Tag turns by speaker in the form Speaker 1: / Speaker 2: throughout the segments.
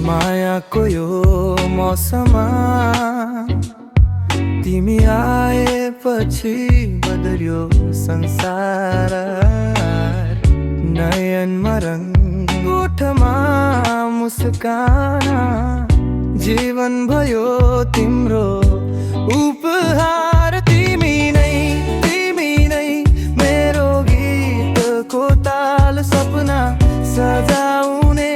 Speaker 1: मायाको यो मौसममा तिमी आएपछि बदल्यो संसार। नयनमा रंग ओठमा मुस्कान, जीवन भयो तिम्रो उपहार। तिमी नै मेरो गीतको ताल, सपना सजाउने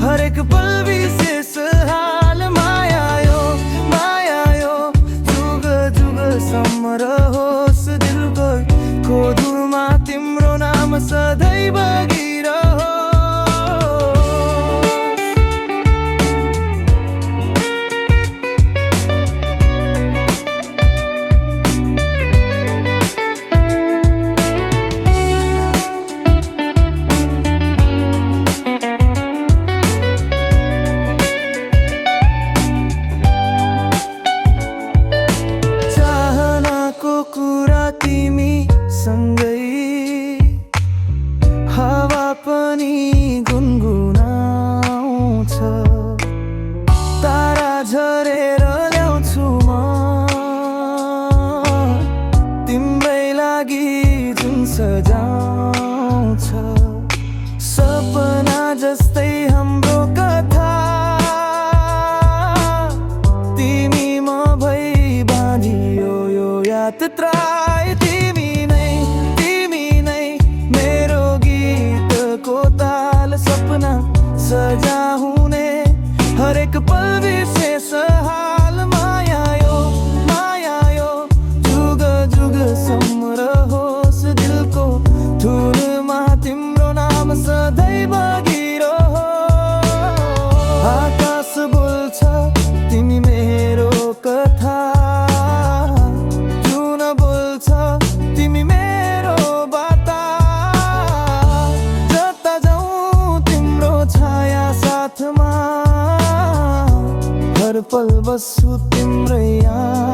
Speaker 1: हरेक पल विशेष हाल। माया यो जुग जुगसम्म रहोस् दिलको धुमा, तिम्रो नाम सधैँ बगिरहोस्। कुरा तिमी सँगै हावा पनि गुनगुनाउँछ, तारा झरेर ल्याउँछु म तिम्रै लागि जुन सजाउँछ। सपना जस्तै हाम्रो कथा, तिमी म भई बाँधियो यो यात्रा। तिमी नै मेरो गीतको ताल, सपना सजाउने हरेक पल विशेष हाल। माया यो जुग जुगसम्म रहोस् दिलको धुनमा, तिम्रो नाम सधैँ बगिरहोस्। आकाश बोल्छ तिमी मेरो कथा, तिमी मेरो बाता, जता जाऊँ तिम्रो छाया साथमा, हर पल बस्छु तिम्रै याद।